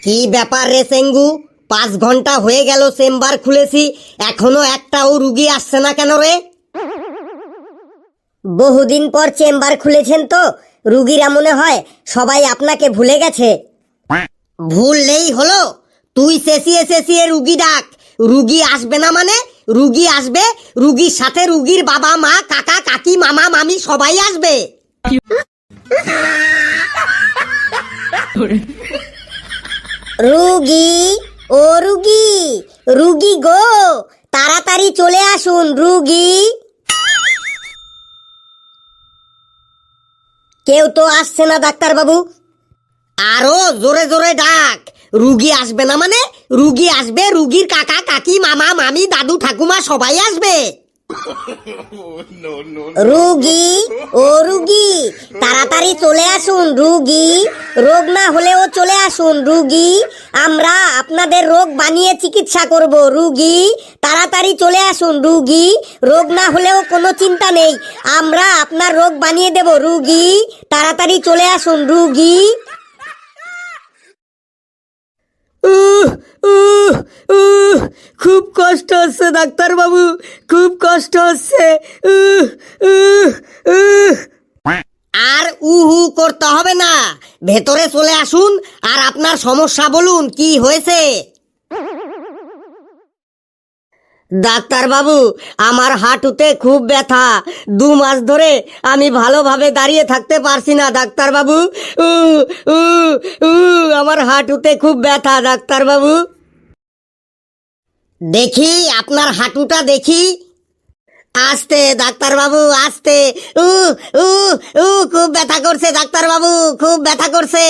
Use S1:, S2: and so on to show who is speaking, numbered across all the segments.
S1: কি ব্যাপার রে সেঙ্গু, 5 ঘন্টা হয়ে গেল চেম্বার খুলেছি, এখনো একটাও রুগী আসছে না কেন রে? বহুদিন পর চেম্বার খুলেছেন তো রুগীরা মনে হয় সবাই আপনাকে ভুলে গেছে। ভুললেই হলো, তুই চেঁচিয়ে চেঁচিয়ে রুগী ডাক। রুগী আসবে না মানে? রুগী আসবে, রুগীর সাথে রুগীর বাবা মা কাকা কাকি মামা মামি সবাই আসবে। রুগী, ও রুগী, রুগী গো, তাড়াতাড়ি চলে আসুন রুগী। কেউ তো আসছে না ডাক্তার বাবু। আরো জোরে জোরে ডাক। রুগী আসবে না মানে? রুগী আসবে, রুগীর কাকা কাকি মামা মামি দাদু ঠাকুমা সবাই আসবে। রুগী, ও রুগী, তাড়াতাড়ি চলে আসুন রুগী। রোগ না হলেও চলে আসুন রুগী, আমরা আপনাদের রোগ বানিয়ে চিকিৎসা করব রুগী। তাড়াতাড়ি চলে আসুন রুগী, রোগ না হলেও কোনো চিন্তা নেই, আমরা আপনার রোগ বানিয়ে দেব রুগী। তাড়াতাড়ি চলে আসুন রুগী। খুব কষ্ট হচ্ছে ডাক্তার বাবু, খুব কষ্ট হচ্ছে। আর উহু করতে হবে না, ভেতরে চলে আসুন আর আপনার সমস্যা বলুন কি হয়েছে। ডাক্তার বাবু, আমার হাঁটুতে খুব ব্যথা, 2 মাস ধরে আমি ভালোভাবে দাঁড়িয়ে থাকতে পারছি না ডাক্তার বাবু। আমার হাঁটুতে খুব ব্যথা ডাক্তার বাবু। দেখি আপনার হাঁটুটা দেখি। আস্তে ডাক্তার বাবু, আস্তে। উ উ উ খুব ব্যথা করছে ডাক্তার বাবু, খুব ব্যথা করছে।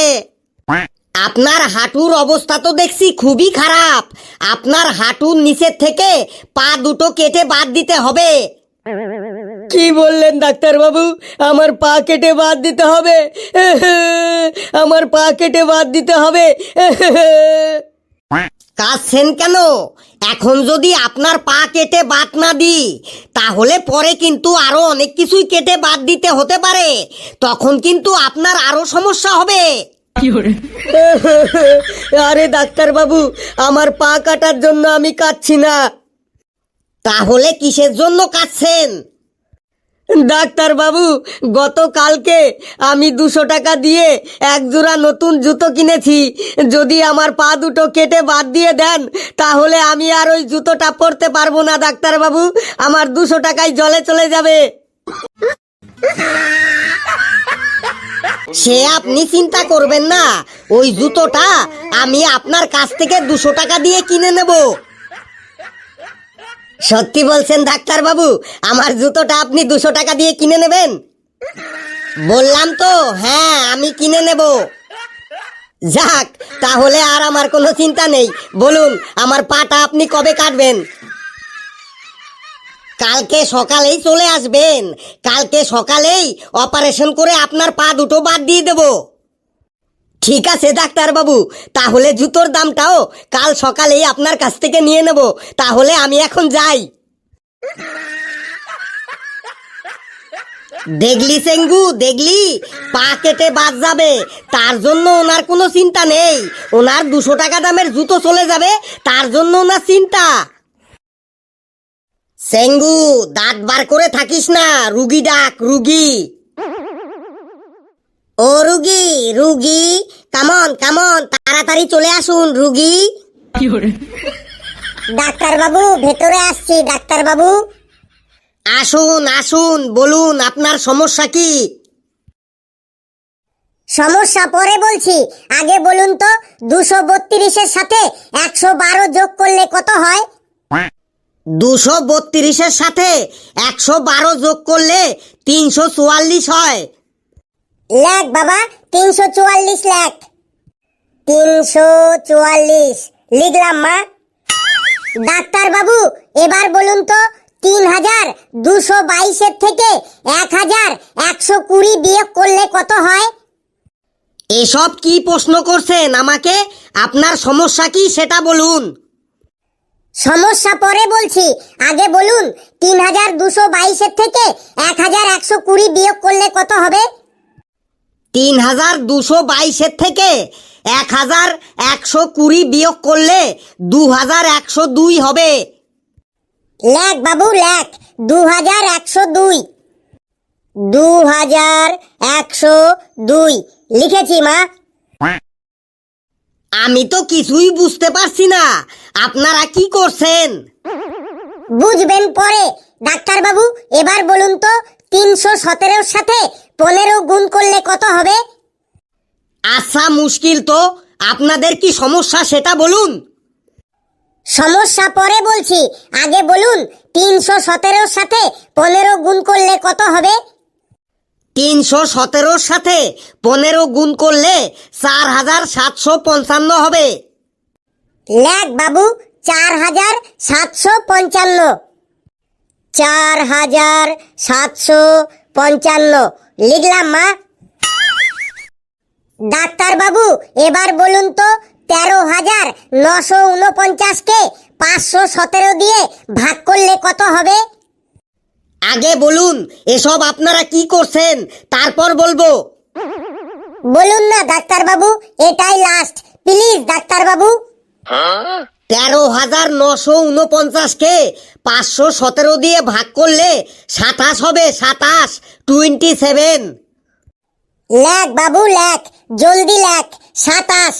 S1: আপনার হাঁটুর অবস্থা তো দেখছি খুবই খারাপ। আপনার হাঁটুর নিচের থেকে পা দুটো কেটে বাদ দিতে হবে। কি বললেন ডাক্তার বাবু? আমার পা কেটে বাদ দিতে হবে? আমার পা কেটে বাদ দিতে হবে? কাঁদছেন কেন? এখন যদি আপনার পা কেটে বাদ না দিই তাহলে পরে কিন্তু আরো অনেক কিছুই কেটে বাদ দিতে হতে পারে, তখন কিন্তু আপনার আরো সমস্যা হবে। আরে ডাক্তার বাবু, আমার পা কাটার জন্য আমি কাঁদছি না। তাহলে কিসের জন্য কাঁদছেন? ডাক্তার বাবু, গতকালকে আমি 200 টাকা দিয়ে 1 জোড়া নতুন জুতো কিনেছি। যদি আমার পা দুটো কেটে বাদ দিয়ে দেন তাহলে আমি আর ওই জুতোটা পরতে পারবো না ডাক্তার বাবু, আমার 200 টাকাই জলে চলে যাবে। সে আপনি চিন্তা করবেন না, ওই জুতোটা আমি আপনার কাছ থেকে 200 টাকা দিয়ে কিনে নেব। সত্যি বলছেন ডাক্তার বাবু? আমার জুতোটা আপনি 200 টাকা দিয়ে কিনে নেবেন? বললাম তো, হ্যাঁ আমি কিনে নেব। যাক, তাহলে আর আমার কোনো চিন্তা নেই। বলুন আমার পাটা আপনি কবে কাটবেন? কালকে সকালেই চলে আসবেন। কালকে সকালেই অপারেশন করে আপনার পা দুটো বাদ দিয়ে দেব। ঠিক আছে ডাক্তার বাবু, তাহলে জুতোর দামটাও কাল সকালেই আপনার কাছ থেকে নিয়ে নেব। তাহলে আমি এখন যাই। দেখলি সেঙ্গু, দেখলি, পা কেটে বাদ যাবে, তার জন্য ওনার কোনো চিন্তা নেই। ওনার 200 টাকা দামের জুতো চলে যাবে, তার জন্য ওনার চিন্তা। সেঙ্গু, দাঁত বার করে থাকিস না, রুগী ডাক রুগী। ও রুগী, রুগী, কামন কামন, তাড়াতাড়ি চলে আসুন রুগী। ডাক্তার বাবু, ভেতরে আসছি ডাক্তার বাবু। আসুন আসুন, বলুন আপনার সমস্যা কি? সমস্যা পরে বলছি, আগে বলুন তো 232-এর সাথে 112 যোগ করলে কত হয়? 232-এর সাথে 112 যোগ করলে 344 হয়। লাখ বাবা, 344 লাখ। 344 লিখলাম মা। ডাক্তার বাবু, এবার বলুন তো 3222-এর থেকে 1120 বিয়োগ করলে কত হয়? এসব কি প্রশ্ন করছেন আমাকে? আপনার সমস্যা কি সেটা বলুন। সমস্যা পরে বলছি, আগে বলুন 3222-এর থেকে 1120 বিয়োগ করলে কত হবে? 3222 থেকে 1120 বিয়োগ করলে 2102 হবে।
S2: লেখ বাবু লেখ, 2102। 2102 লিখেছি মা।
S1: আমি তো কিছুই বুঝতে পারছি না, আপনারা কি করছেন?
S2: বুঝবেন পরে। ডাক্তার বাবু এবার বলুন তো, 317 সাথে 15 গুণ করলে কত হবে?
S1: আচ্ছা, মুশকিল তো, আপনাদের কি সমস্যা সেটা বলুন।
S2: সমস্যা পরে বলছি, আগে বলুন 317 সাথে 15 গুণ করলে কত হবে?
S1: 317 সাথে 15 গুণ করলে 4755 হবে।
S2: লেখ বাবু, 4755। 4755 লিখলাম মা। ডাক্তার বাবু এবার বলুন তো, 13,949 কে 517 দিয়ে ভাগ করলে কত হবে?
S1: আগে বলুন এসব আপনারা কি করছেন, তারপর বলবো।
S2: বলুন না ডাক্তার বাবু, এটাই লাস্ট, প্লিজ ডাক্তার বাবু।
S1: 13,949 কে 517 দিয়ে ভাগ করলে 27 হবে, 27, 27।
S2: লেখ বাবু লেখ, জলদি লেখ, 27,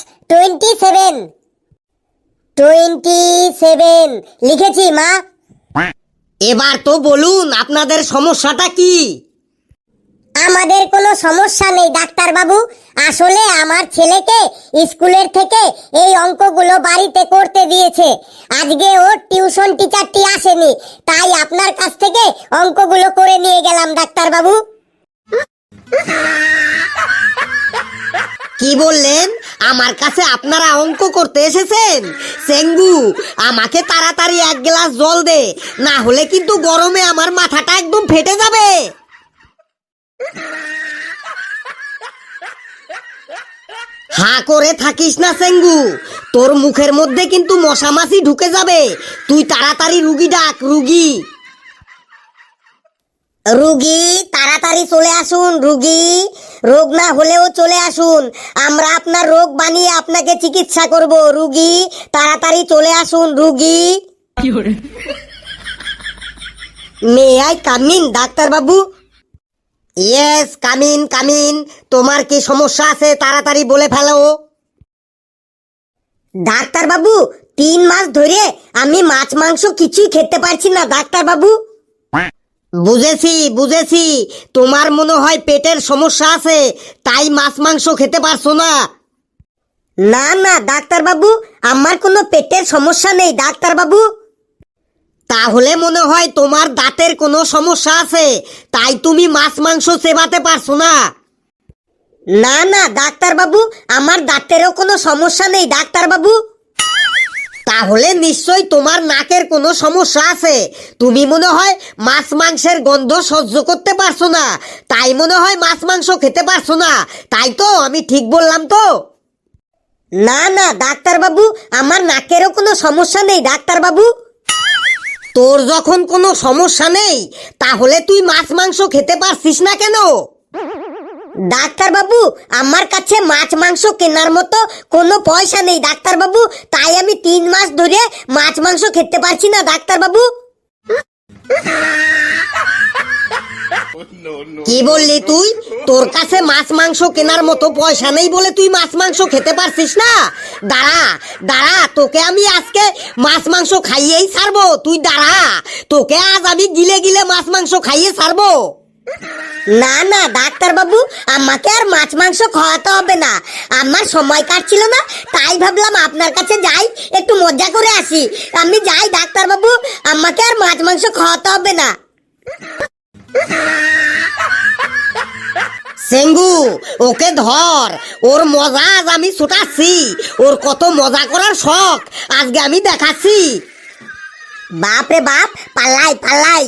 S2: 27 লিখেছি মা।
S1: এবার তো বলুন আপনাদের সমস্যাটা কি?
S2: আমাদের কোনো সমস্যা নেই ডাক্তার বাবু, আসলে আমার ছেলেকে স্কুলের থেকে এই অঙ্কগুলো বাড়িতে করতে দিয়েছে। আজকে ওর টিউশন টিচারটি আসেনি, তাই আপনার কাছ থেকে অঙ্কগুলো করে নিয়ে গেলাম ডাক্তার বাবু।
S1: কি বললেন? আমার কাছে আপনারা অঙ্ক করতে এসেছেন? সেঙ্গু, আমাকে তাড়াতাড়ি এক গ্লাস জল দে, না হলে কিন্তু গরমে আমার মাথাটা একদম ফেটে যাবে। হা করে থাকিস না সেঙ্গু, তোর মুখের মধ্যে কিন্তু মশা মাছি ঢুকে যাবে। তুই তাড়াতাড়ি রুগী ডাক, রুগী। রুগী তাড়াতাড়ি চলে আসুন, রুগী। রোগ না হলেও চলে আসুন, আমরা আপনার রোগ বানিয়ে আপনাকে চিকিৎসা করব। রুগী তাড়াতাড়ি চলে আসুন, রুগী। May I come in doctor Babu? Yes, come in come in. তোমার কি সমস্যা আছে তাড়াতাড়ি বলে ফেলো। ডাক্তার বাবু, 3 মাস ধরে আমি মাছ মাংস কিছুই খেতে পারছি না ডাক্তার বাবু। বুঝেছি বুঝেছি, তোমার মনে হয় পেটের সমস্যা আছে, তাই মাছ মাংস খেতে পারছো না। না না ডাক্তার বাবু, আমার কোনো পেটের সমস্যা নেই ডাক্তার বাবু। তাহলে মনে হয় তোমার দাঁতের কোনো সমস্যা আছে, তাই তুমি মাছ মাংস চেবাতে পারছো না। না না ডাক্তার বাবু, আমার দাঁতেরও কোনো সমস্যা নেই ডাক্তার বাবু। তাহলে নিশ্চয়ই তোমার নাকের কোনো সমস্যা আছে, তুমি মনে হয় মাছ মাংসের গন্ধ সহ্য করতে পারছো না, তাই মনে হয় মাছ মাংস খেতে পারছো না। তাই তো আমি ঠিক বললাম তো? না না ডাক্তার বাবু, আমার নাকেরও কোনো সমস্যা নেই ডাক্তার বাবু। তোর যখন কোনো সমস্যা নেই, তাহলে তুই মাছ মাংস খেতে পারছিস না কেন? ডাক্তার বাবু, আমার কাছে মাছ মাংস কেনার মতো কোনো পয়সা নেই ডাক্তার বাবু, তাই আমি 3 মাস ধরে মাছ মাংস খেতে পারছি না ডাক্তার বাবু। কি বললি তুই? তোর কাছে মাছ মাংস কেনার মতো পয়সা নেই বলে তুই মাছ মাংস খেতে পারছিস না? দাঁড়া দাঁড়া, তোকে আমি আজকে মাছ মাংস খাইয়েই ছাড়বো। তুই দাঁড়া, তোকে আজ আমি গিলে গিলে মাছ মাংস খাইয়ে ছাড়বো। না না ডাক্তার বাবু, আমাকে আর মাছ মাংস খাওয়াতে হবে না, আমার সময় কাটছিল না, তাই ভাবলাম আপনার কাছে যাই, একটু মজা করে আসি। আমি যাই ডাক্তার বাবু, আমাকে আর মাছ মাংস খাওয়াতে হবে না। সেঙ্গু, ওকে ধর, ওর মজা আজ আমি ছুটাচ্ছি। ওর কত মজা করার শখ আজকে আমি দেখাচ্ছি। বাপ রে বাপ, পালাই পালাই।